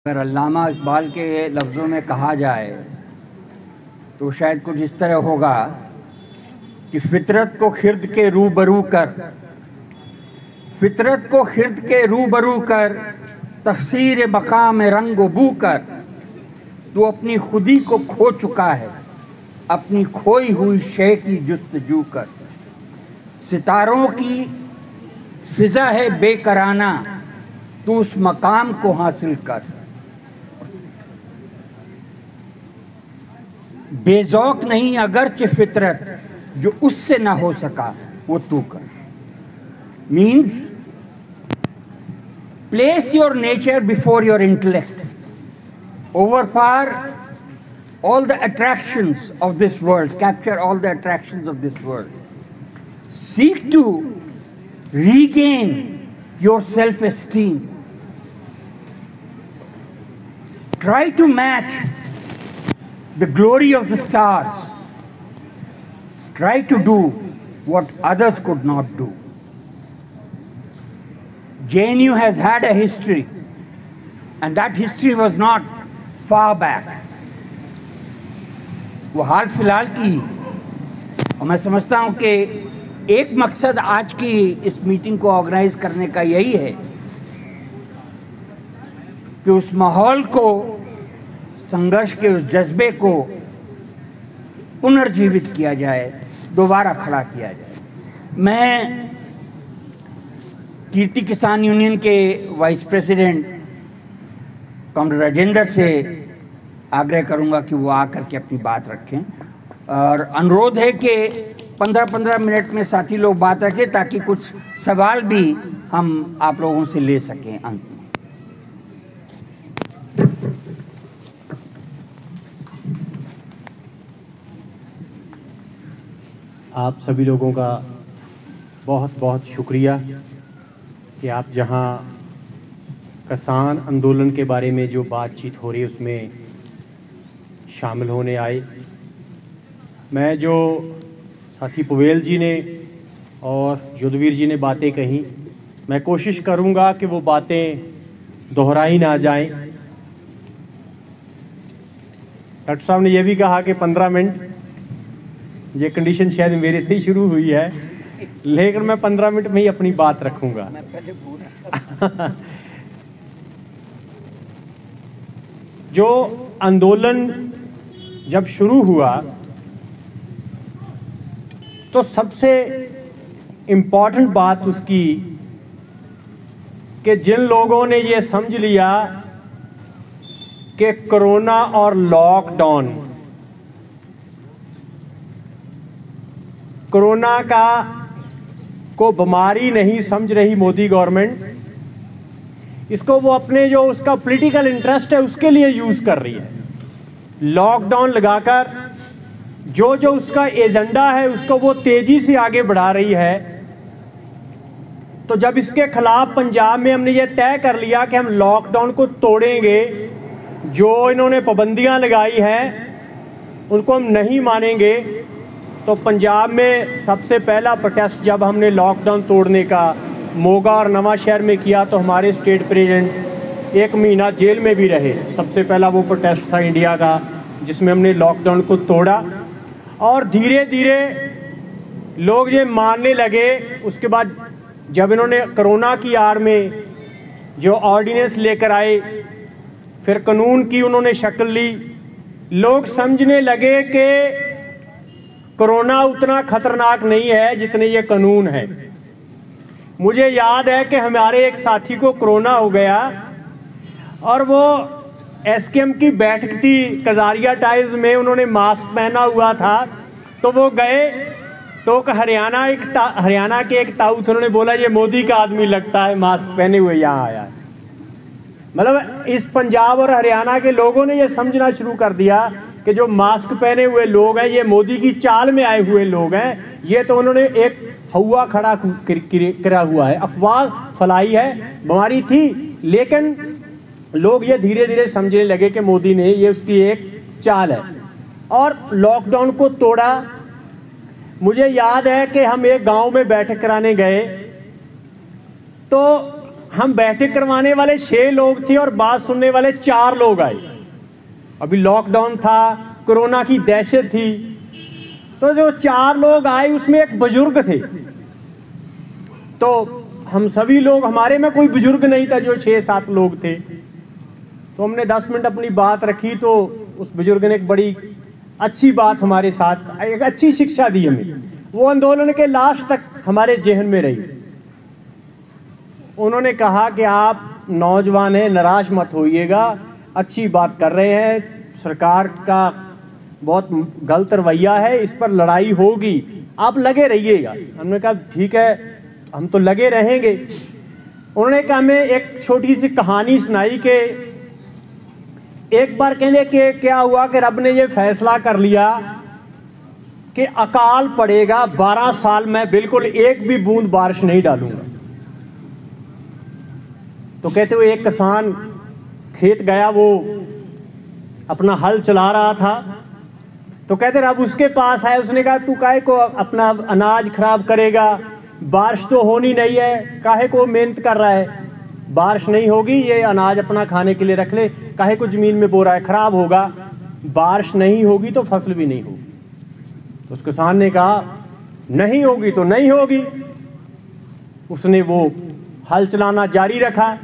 अगर अल्लामा इकबाल के लफ्ज़ों में कहा जाए तो शायद कुछ इस तरह होगा कि फितरत को खिर्द के रूबरू कर, फितरत को खिर्द के रूबरू कर, तफसीर मकाम रंग बू कर। तू अपनी खुदी को खो चुका है, अपनी खोई हुई शय की जुस्तजू कर। सितारों की फिजा है बेकराना, तू उस मकाम को हासिल कर। बेज़ौक नहीं अगरचे फितरत, जो उससे ना हो सका वो तू कर। Means place your nature before your intellect, overpower all the attractions of this world, capture all the attractions of this world. Seek to regain your self-esteem. Try to match the glory of the stars. Try to do what others could not do. JNU has had a history, and that history was not far back. वो हाल फिलहाल की, और मैं समझता हूँ कि एक मकसद आज की इस मीटिंग को ऑर्गेनाइज करने का यही है कि उस माहौल को, संघर्ष के उस जज्बे को पुनर्जीवित किया जाए, दोबारा खड़ा किया जाए। मैं कीर्ति किसान यूनियन के वाइस प्रेसिडेंट कॉमरेड राजेंद्र से आग्रह करूंगा कि वो आकर के अपनी बात रखें, और अनुरोध है कि 15-15 मिनट में साथी लोग बात रखें ताकि कुछ सवाल भी हम आप लोगों से ले सकें अंत में। आप सभी लोगों का बहुत बहुत शुक्रिया कि आप जहां किसान आंदोलन के बारे में जो बातचीत हो रही है उसमें शामिल होने आए। मैं जो साथी पवेल जी ने और युद्धवीर जी ने बातें कही, मैं कोशिश करूंगा कि वो बातें दोहराई ना जाएं। डॉक्टर साहब ने यह भी कहा कि 15 मिनट, ये कंडीशन शायद मेरे से ही शुरू हुई है, लेकिन मैं 15 मिनट में ही अपनी बात रखूंगा। जो आंदोलन जब शुरू हुआ तो सबसे इम्पॉर्टेंट बात उसकी कि जिन लोगों ने ये समझ लिया कि कोरोना और लॉकडाउन, कोरोना का को बीमारी नहीं समझ रही मोदी गवर्नमेंट, इसको वो अपने जो उसका पॉलिटिकल इंटरेस्ट है उसके लिए यूज़ कर रही है। लॉकडाउन लगाकर जो जो उसका एजेंडा है उसको वो तेज़ी से आगे बढ़ा रही है। तो जब इसके खिलाफ पंजाब में हमने ये तय कर लिया कि हम लॉकडाउन को तोड़ेंगे, जो इन्होंने पाबंदियां लगाई हैं उनको हम नहीं मानेंगे, तो पंजाब में सबसे पहला प्रोटेस्ट जब हमने लॉकडाउन तोड़ने का मोगा और नवांशहर में किया तो हमारे स्टेट प्रेसिडेंट 1 महीना जेल में भी रहे। सबसे पहला वो प्रोटेस्ट था इंडिया का जिसमें हमने लॉकडाउन को तोड़ा, और धीरे धीरे लोग ये मानने लगे। उसके बाद जब इन्होंने कोरोना की आड़ में जो ऑर्डिनेंस लेकर आए, फिर कानून की उन्होंने शक्ल ली, लोग समझने लगे कि कोरोना उतना खतरनाक नहीं है जितने ये कानून है। मुझे याद है कि हमारे एक साथी को कोरोना हो गया और वो एसकेएम की बैठक थी कजारिया टाइल्स में, उन्होंने मास्क पहना हुआ था, तो वो गए तो हरियाणा के एक ताऊ थे, उन्होंने बोला ये मोदी का आदमी लगता है, मास्क पहने हुए यहाँ आया है। मतलब इस पंजाब और हरियाणा के लोगों ने ये समझना शुरू कर दिया कि जो मास्क पहने हुए लोग हैं ये मोदी की चाल में आए हुए लोग हैं। ये तो उन्होंने एक हवा खड़ा करा हुआ है, अफवाह फैलाई है, बीमारी थी, लेकिन लोग ये धीरे धीरे समझने लगे कि मोदी ने ये उसकी एक चाल है, और लॉकडाउन को तोड़ा। मुझे याद है कि हम एक गांव में बैठक कराने गए तो हम बैठक करवाने वाले 6 लोग थे और बात सुनने वाले 4 लोग आए। अभी लॉकडाउन था, कोरोना की दहशत थी, तो जो 4 लोग आए उसमें एक बुजुर्ग थे। तो हम सभी लोग, हमारे में कोई बुजुर्ग नहीं था, जो 6-7 लोग थे। तो हमने 10 मिनट अपनी बात रखी, तो उस बुजुर्ग ने एक बड़ी अच्छी बात हमारे साथ, एक अच्छी शिक्षा दी हमें। वो आंदोलन के लास्ट तक हमारे जहन में रही। उन्होंने कहा कि आप नौजवान हैं, निराश मत होइएगा, अच्छी बात कर रहे हैं, सरकार का बहुत गलत रवैया है, इस पर लड़ाई होगी, आप लगे रहिएगा। हमने कहा ठीक है, हम तो लगे रहेंगे। उन्होंने कहा, हमें एक छोटी सी कहानी सुनाई कि एक बार कहने कि क्या हुआ कि रब ने ये फैसला कर लिया कि अकाल पड़ेगा, 12 साल में बिल्कुल एक भी बूंद बारिश नहीं डालूंगा। तो कहते हुए एक किसान खेत गया, वो अपना हल चला रहा था। तो कहते रब उसके पास है, उसने कहा तू काहे को अपना अनाज खराब करेगा, बारिश तो होनी नहीं है, काहे को मेहनत कर रहा है, बारिश नहीं होगी, ये अनाज अपना खाने के लिए रख ले, काहे को ज़मीन में बो रहा है, खराब होगा, बारिश नहीं होगी तो फसल भी नहीं होगी। तो उस किसान ने कहा नहीं होगी तो नहीं होगी। उसने वो हल चलाना जारी रखा।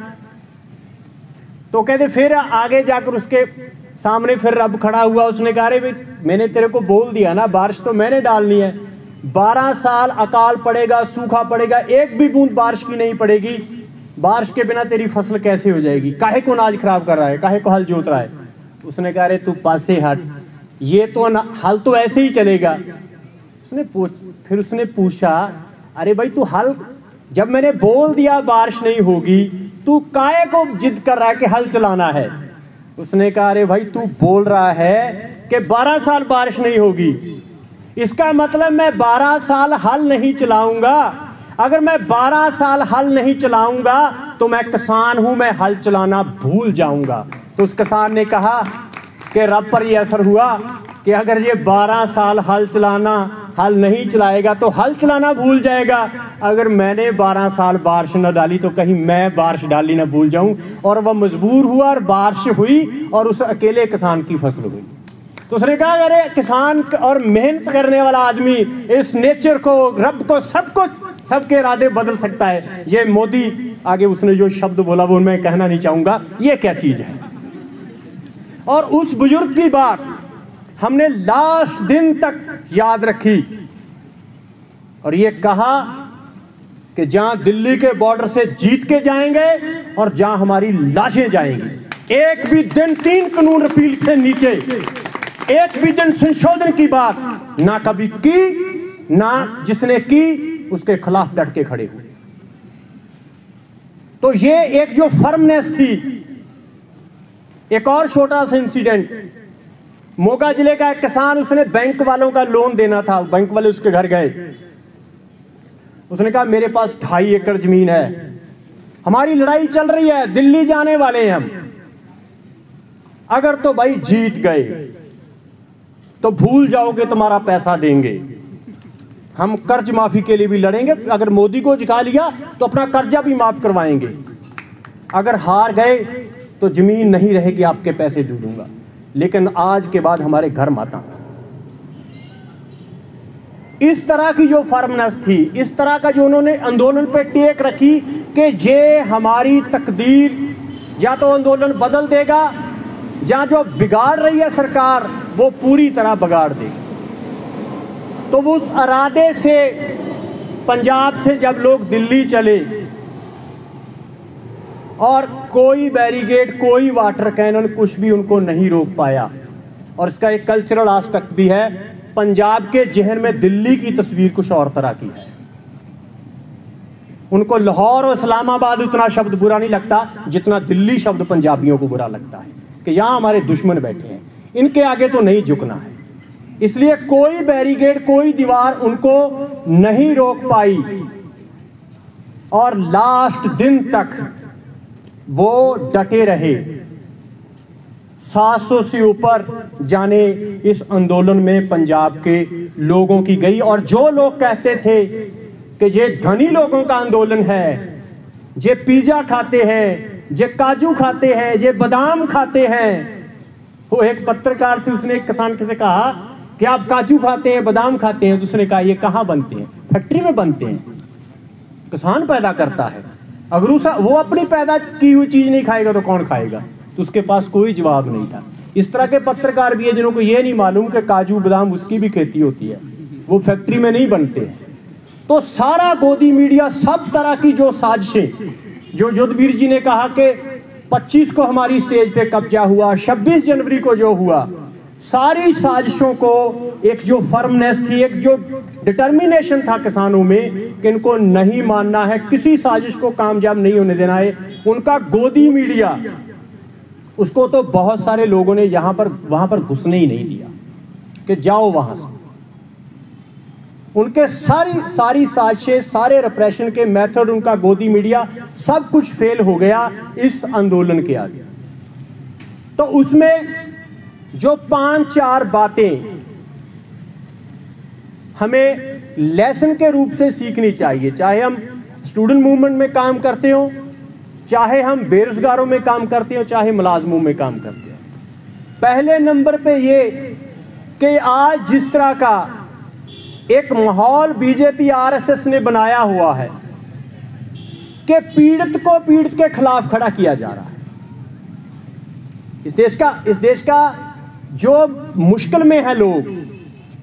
तो कहते फिर आगे जाकर उसके सामने फिर रब खड़ा हुआ। उसने कहा अरे भाई, मैंने तेरे को बोल दिया ना, बारिश तो मैंने डालनी है, 12 साल अकाल पड़ेगा, सूखा पड़ेगा, एक भी बूंद बारिश की नहीं पड़ेगी, बारिश के बिना तेरी फसल कैसे हो जाएगी, काहे को अनाज खराब कर रहा है, काहे को हल जोत रहा है। उसने कहा अरे तू पासे हट, ये तो हल तो ऐसे ही चलेगा। फिर उसने पूछा अरे भाई तू हल, जब मैंने बोल दिया बारिश नहीं होगी, तू काहे को जिद कर रहा है कि हल चलाना है। उसने कहा अरे भाई तू बोल रहा है कि 12 साल बारिश नहीं होगी, इसका मतलब मैं 12 साल हल नहीं चलाऊंगा। अगर मैं 12 साल हल नहीं चलाऊंगा तो मैं किसान हूं, मैं हल चलाना भूल जाऊंगा। तो उस किसान ने कहा कि रब पर यह असर हुआ कि अगर ये 12 साल हल नहीं चलाएगा तो हल चलाना भूल जाएगा। अगर मैंने 12 साल बारिश न डाली तो कहीं मैं बारिश डाली ना भूल जाऊं। और वह मजबूर हुआ और बारिश हुई और उस अकेले किसान की फसल हुई। तो उसने कहा अरे किसान और मेहनत करने वाला आदमी इस नेचर को, रब को, सबके इरादे बदल सकता है। ये मोदी आगे उसने जो शब्द बोला वो मैं कहना नहीं चाहूँगा, ये क्या चीज़ है। और उस बुजुर्ग की बात हमने लास्ट दिन तक याद रखी और ये कहा कि जहां दिल्ली के बॉर्डर से जीत के जाएंगे और जहां हमारी लाशें जाएंगी, एक भी दिन 3 कानून रिपील से नीचे, एक भी दिन संशोधन की बात ना कभी की, ना जिसने की उसके खिलाफ डट के खड़े हुए। तो ये एक जो फर्मनेस थी। एक और छोटा सा इंसिडेंट, मोगा जिले का एक किसान, उसने बैंक वालों का लोन देना था, बैंक वाले उसके घर गए। उसने कहा मेरे पास 2.5 एकड़ जमीन है, हमारी लड़ाई चल रही है, दिल्ली जाने वाले हैं हम, अगर तो भाई जीत गए तो भूल जाओगे तुम्हारा पैसा देंगे, हम कर्ज माफी के लिए भी लड़ेंगे, अगर मोदी को जिता लिया तो अपना कर्जा भी माफ करवाएंगे, अगर हार गए तो जमीन नहीं रहेगी, आपके पैसे दे दूंगा। लेकिन आज के बाद हमारे घर माता। इस तरह की जो फर्मनेस थी, इस तरह का जो उन्होंने आंदोलन पे टेक रखी कि ये हमारी तकदीर, या तो आंदोलन बदल देगा, जहां जो बिगाड़ रही है सरकार वो पूरी तरह बिगाड़ देगी। तो वो उस इरादे से पंजाब से जब लोग दिल्ली चले और कोई बैरिकेड, कोई वाटर कैनन, कुछ भी उनको नहीं रोक पाया। और इसका एक कल्चरल एस्पेक्ट भी है, पंजाब के जहन में दिल्ली की तस्वीर कुछ और तरह की है। उनको लाहौर और इस्लामाबाद उतना शब्द बुरा नहीं लगता जितना दिल्ली शब्द पंजाबियों को बुरा लगता है कि यहाँ हमारे दुश्मन बैठे हैं, इनके आगे तो नहीं झुकना है। इसलिए कोई बैरिकेड, कोई दीवार उनको नहीं रोक पाई और लास्ट दिन तक वो डटे रहे। 700 से ऊपर जाने इस आंदोलन में पंजाब के लोगों की गई। और जो लोग कहते थे कि ये धनी लोगों का आंदोलन है, जे पिज़्ज़ा खाते हैं, जे काजू खाते हैं, जे बादाम खाते हैं। वो एक पत्रकार थे, उसने एक किसान से कहा कि आप काजू खाते हैं, बादाम खाते हैं, तो उसने कहा ये कहाँ बनते हैं? फैक्ट्री में बनते हैं, किसान पैदा करता है। अगर वो अपनी पैदा की हुई चीज़ नहीं खाएगा तो कौन खाएगा? तो उसके पास कोई जवाब नहीं था। इस तरह के पत्रकार भी है जिन्होंने ये नहीं मालूम कि काजू बादाम उसकी भी खेती होती है, वो फैक्ट्री में नहीं बनते हैं। तो सारा गोदी मीडिया, सब तरह की जो साजिशें, जो युद्धवीर जी ने कहा कि 25 को हमारी स्टेज पे कब्जा हुआ, 26 जनवरी को जो हुआ, सारी साजिशों को एक जो फर्मनेस थी, एक जो डिटर्मिनेशन था किसानों में कि इनको नहीं मानना है, किसी साजिश को कामयाब नहीं होने देना है, उनका गोदी मीडिया, उसको तो बहुत सारे लोगों ने वहाँ पर घुसने ही नहीं दिया कि जाओ वहाँ से। उनके सारी साजिशें, सारे रिप्रेशन के मेथड, उनका गोदी मीडिया, सब कुछ फेल हो गया इस आंदोलन के आगे। तो उसमें जो 5-4 बातें हमें लेसन के रूप से सीखनी चाहिए, चाहे हम स्टूडेंट मूवमेंट में काम करते हो, चाहे हम बेरोजगारों में काम करते हो, चाहे मुलाजमों में काम करते हो। पहले नंबर पे ये कि आज जिस तरह का एक माहौल बीजेपी आरएसएस ने बनाया हुआ है कि पीड़ित को पीड़ित के खिलाफ खड़ा किया जा रहा है। इस देश का जो मुश्किल में है लोग,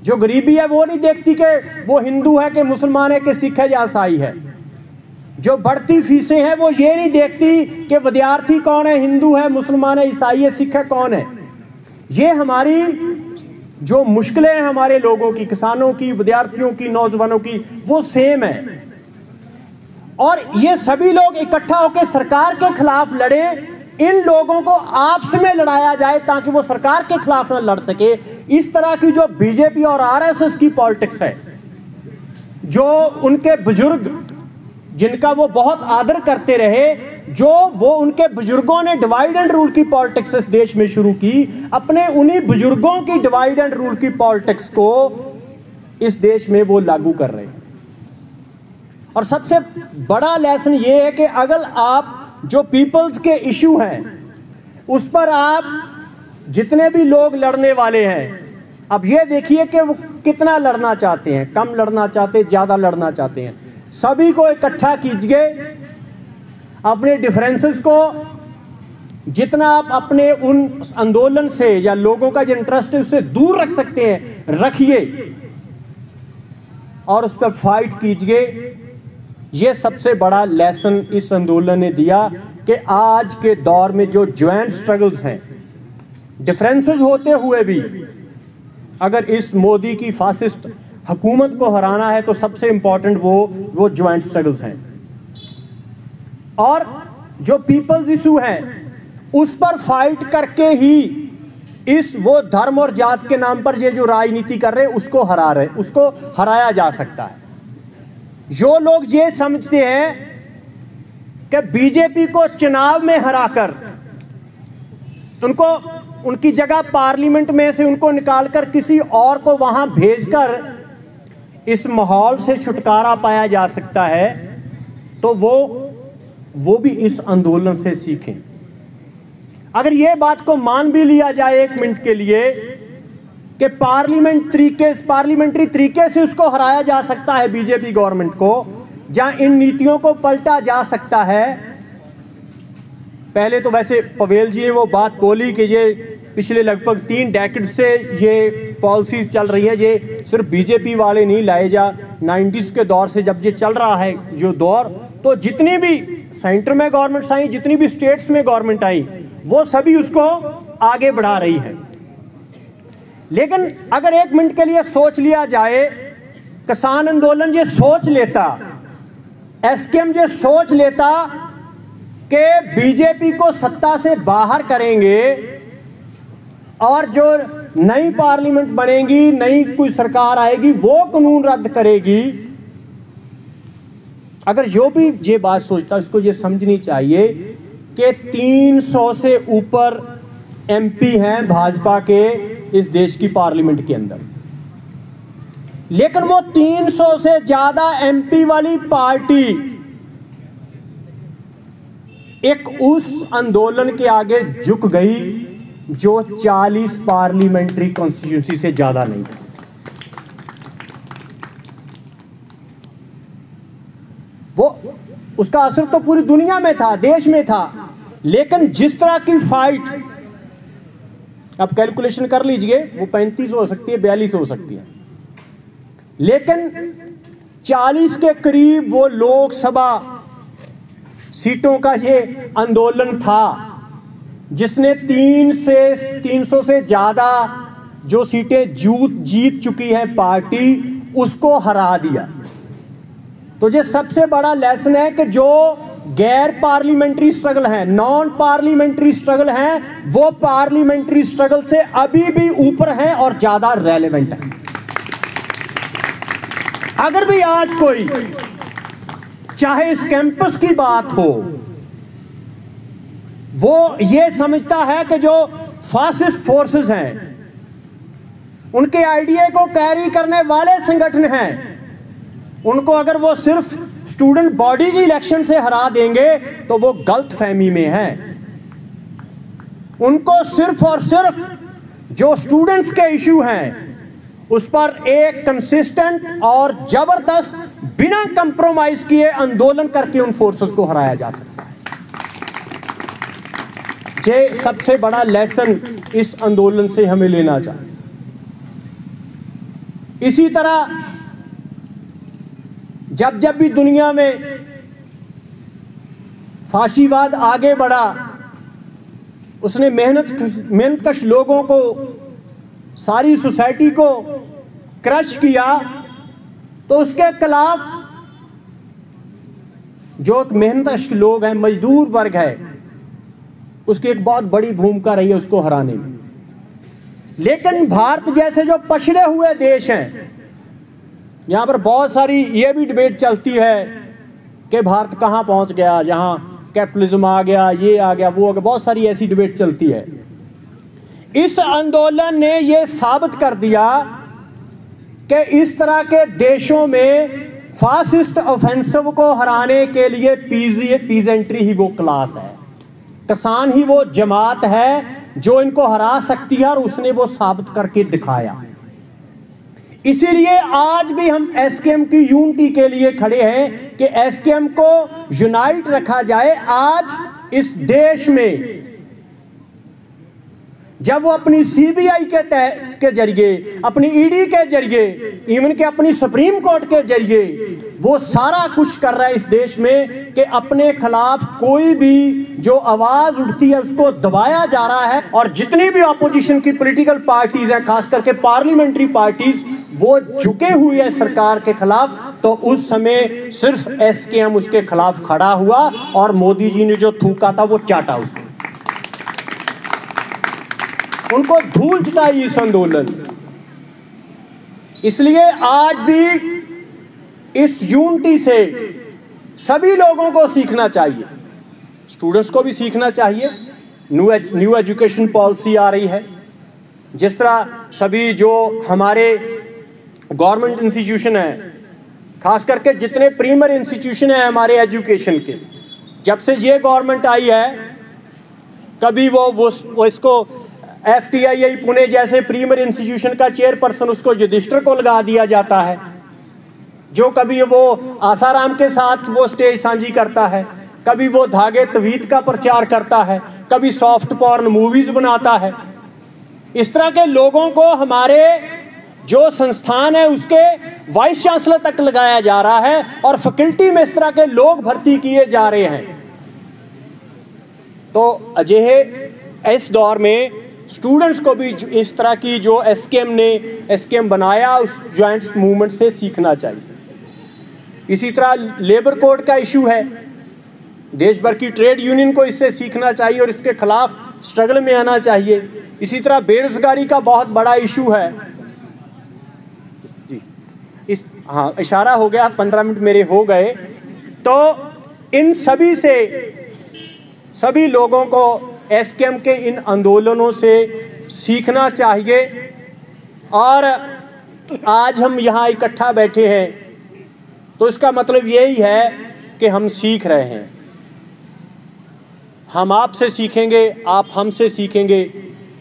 जो गरीबी है, वो नहीं देखती कि वो हिंदू है कि मुसलमान है कि सिख है या ईसाई है। जो बढ़ती फीसें हैं वो ये नहीं देखती कि विद्यार्थी कौन है, हिंदू है, मुसलमान है, ईसाई है, सिख है, कौन है। ये हमारी जो मुश्किलें हैं हमारे लोगों की, किसानों की, विद्यार्थियों की, नौजवानों की, वो सेम है। और ये सभी लोग इकट्ठा होकर सरकार के खिलाफ लड़े, इन लोगों को आपस में लड़ाया जाए ताकि वो सरकार के खिलाफ न लड़ सके। इस तरह की जो बीजेपी और आरएसएस की पॉलिटिक्स है, जो उनके बुजुर्ग, जिनका वो बहुत आदर करते रहे, जो वो उनके बुजुर्गों ने डिवाइड एंड रूल की पॉलिटिक्स इस देश में शुरू की, अपने उन्हीं बुजुर्गों की डिवाइड एंड रूल की पॉलिटिक्स को इस देश में वो लागू कर रहे हैं। और सबसे बड़ा लेसन ये है कि अगर आप जो पीपल्स के इशू हैं उस पर आप जितने भी लोग लड़ने वाले हैं, अब ये देखिए कि वो कितना लड़ना चाहते हैं, कम लड़ना चाहते, ज़्यादा लड़ना चाहते हैं। सभी को इकट्ठा कीजिए, अपने डिफरेंसेस को जितना आप अपने उन आंदोलन से या लोगों का जो इंटरेस्ट है उससे दूर रख सकते हैं, रखिए और उस पर फाइट कीजिए। ये सबसे बड़ा लेसन इस आंदोलन ने दिया कि आज के दौर में जो ज्वाइंट स्ट्रगल्स हैं, डिफरेंसेस होते हुए भी अगर इस मोदी की फासिस्ट हुकूमत को हराना है तो सबसे इंपॉर्टेंट वो ज्वाइंट स्ट्रगल्स हैं। और जो पीपल्स इशू है उस पर फाइट करके ही इस वो धर्म और जात के नाम पर ये जो राजनीति कर रहे उसको हराया जा सकता है। जो लोग ये समझते हैं कि बीजेपी को चुनाव में हराकर उनकी जगह पार्लियामेंट में से उनको निकालकर किसी और को वहां भेजकर इस माहौल से छुटकारा पाया जा सकता है, तो वो भी इस आंदोलन से सीखें। अगर ये बात को मान भी लिया जाए एक मिनट के लिए कि पार्लियामेंट्री तरीके से उसको हराया जा सकता है बीजेपी गवर्नमेंट को, जहां इन नीतियों को पलटा जा सकता है। पहले तो वैसे पवेल जी ने वो बात बोली कि ये पिछले लगभग 3 डेकेड से ये पॉलिसी चल रही है, ये सिर्फ बीजेपी वाले नहीं लाए जा 90s के दौर से जब ये चल रहा है जो दौर, तो जितनी भी सेंटर में गवर्नमेंट्स आई, जितनी भी स्टेट्स में गवर्नमेंट आई, वो सभी उसको आगे बढ़ा रही है। लेकिन अगर एक मिनट के लिए सोच लिया जाए, किसान आंदोलन ये सोच लेता, एसकेएम ये सोच लेता कि बीजेपी को सत्ता से बाहर करेंगे और जो नई पार्लियामेंट बनेगी, नई कोई सरकार आएगी, वो कानून रद्द करेगी, अगर जो भी ये बात सोचता उसको ये समझनी चाहिए कि 300 से ऊपर एमपी हैं भाजपा के इस देश की पार्लियामेंट के अंदर, लेकिन वो 300 से ज्यादा एमपी वाली पार्टी एक उस आंदोलन के आगे झुक गई जो 40 पार्लियामेंट्री कॉन्स्टिट्यूंसी से ज्यादा नहीं था। वो उसका असर तो पूरी दुनिया में था, देश में था, लेकिन जिस तरह की फाइट, अब कैलकुलेशन कर लीजिए, वो 35 हो सकती है, 42 हो सकती है, लेकिन 40 के करीब वो लोकसभा सीटों का ये आंदोलन था जिसने 300 से ज्यादा जो सीटें जीत चुकी है पार्टी, उसको हरा दिया। तो ये सबसे बड़ा लेसन है कि जो गैर पार्लियामेंट्री स्ट्रगल है, नॉन पार्लियामेंट्री स्ट्रगल है, वो पार्लियामेंट्री स्ट्रगल से अभी भी ऊपर है और ज्यादा रेलेवेंट है। अगर भी आज कोई चाहे इस कैंपस की बात हो, वो ये समझता है कि जो फासिस्ट फोर्सेस हैं, उनके आइडिया को कैरी करने वाले संगठन हैं, उनको अगर वो सिर्फ स्टूडेंट बॉडी की इलेक्शन से हरा देंगे तो वो गलत फहमी में है। उनको सिर्फ और सिर्फ जो स्टूडेंट्स के इशू हैं उस पर एक कंसिस्टेंट और जबरदस्त बिना कंप्रोमाइज किए आंदोलन करके उन फोर्सेस को हराया जा सकता है। ये सबसे बड़ा लेसन इस आंदोलन से हमें लेना चाहिए। इसी तरह जब जब भी दुनिया में फाशीवाद आगे बढ़ा, उसने मेहनतकश लोगों को, सारी सोसाइटी को क्रश किया, तो उसके खिलाफ जो मेहनतकश लोग हैं, मजदूर वर्ग है, उसकी एक बहुत बड़ी भूमिका रही है उसको हराने में। लेकिन भारत जैसे जो पछड़े हुए देश हैं, यहाँ पर बहुत सारी ये भी डिबेट चलती है कि भारत कहाँ पहुँच गया, जहाँ कैपिटलिज्म आ गया, ये आ गया, वो आ गया, बहुत सारी ऐसी डिबेट चलती है। इस आंदोलन ने ये साबित कर दिया कि इस तरह के देशों में फासिस्ट ऑफेंसिव को हराने के लिए पीजेंट्री ही वो क्लास है, किसान ही वो जमात है जो इनको हरा सकती है, और उसने वो साबित करके दिखाया। इसीलिए आज भी हम एसकेएम की यूनिटी के लिए खड़े हैं कि एसकेएम को यूनाइट रखा जाए। आज इस देश में जब वो अपनी सीबीआई के जरिए, अपनी ईडी के जरिए, इवन के अपनी सुप्रीम कोर्ट के जरिए वो सारा कुछ कर रहा है इस देश में कि अपने खिलाफ कोई भी जो आवाज उठती है उसको दबाया जा रहा है। और जितनी भी ऑपोजिशन की पॉलिटिकल पार्टीज हैं, खास करके पार्लियामेंट्री पार्टीज, वो झुके हुए हैं सरकार के खिलाफ। तो उस समय सिर्फ एसकेएम उसके खिलाफ खड़ा हुआ और मोदी जी ने जो थूका था वो चाटा उसको, उनको धूल चटाई इस आंदोलन। इसलिए आज भी इस यूनिटी से सभी लोगों को सीखना चाहिए, स्टूडेंट्स को भी सीखना चाहिए। न्यू एजुकेशन पॉलिसी आ रही है, जिस तरह सभी जो हमारे गवर्नमेंट इंस्टीट्यूशन हैं, खास करके जितने प्रीमियर इंस्टीट्यूशन हैं हमारे एजुकेशन के, जब से ये गवर्नमेंट आई है, कभी वो इसको FTII पुणे जैसे प्रीमियर इंस्टीट्यूशन का चेयरपर्सन उसको युधिष्ठिर को लगा दिया जाता है, जो कभी वो आसाराम के साथ वो स्टेज साझी करता है, कभी वो धागे तवीत का प्रचार करता है, कभी सॉफ्ट पॉर्न मूवीज बनाता है। इस तरह के लोगों को हमारे जो संस्थान है उसके वाइस चांसलर तक लगाया जा रहा है और फैकल्टी में इस तरह के लोग भर्ती किए जा रहे हैं। तो अजय इस दौर में स्टूडेंट्स को भी इस तरह की जो एसकेएम बनाया उस जॉइंट मूवमेंट से सीखना चाहिए। इसी तरह लेबर कोड का इशू है, देश भर की ट्रेड यूनियन को इससे सीखना चाहिए और इसके खिलाफ स्ट्रगल में आना चाहिए। इसी तरह बेरोजगारी का बहुत बड़ा इशू है। हाँ, इशारा हो गया, 15 मिनट मेरे हो गए। तो इन सभी से सभी लोगों को एसकेएम के इन आंदोलनों से सीखना चाहिए। और आज हम यहाँ इकट्ठा बैठे हैं तो इसका मतलब यही है कि हम सीख रहे हैं। हम आपसे सीखेंगे, आप हमसे सीखेंगे।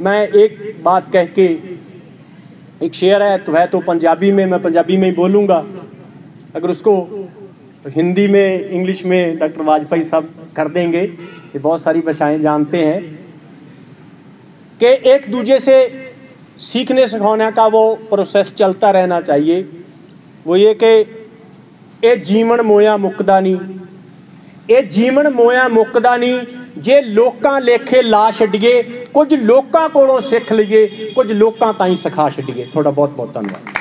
मैं एक बात कह के, एक शेर है तो पंजाबी में, मैं पंजाबी में ही बोलूँगा, अगर उसको हिंदी में, इंग्लिश में डॉक्टर वाजपेयी साहब कर देंगे, ये बहुत सारी भाषाएं जानते हैं, कि एक दूसरे से सीखने सिखाने का वो प्रोसेस चलता रहना चाहिए। वो ये कि ये जीवन मोया मुकदा नहीं, ये जीवन मोया मुकदा नहीं, जे लोकां लेखे ला छड्डिए, कुछ लोकां कोलों सिख लईए, कुछ लोकां ताईं सिखा छड्डिए। थोड़ा बहुत बहुत धन्यवाद।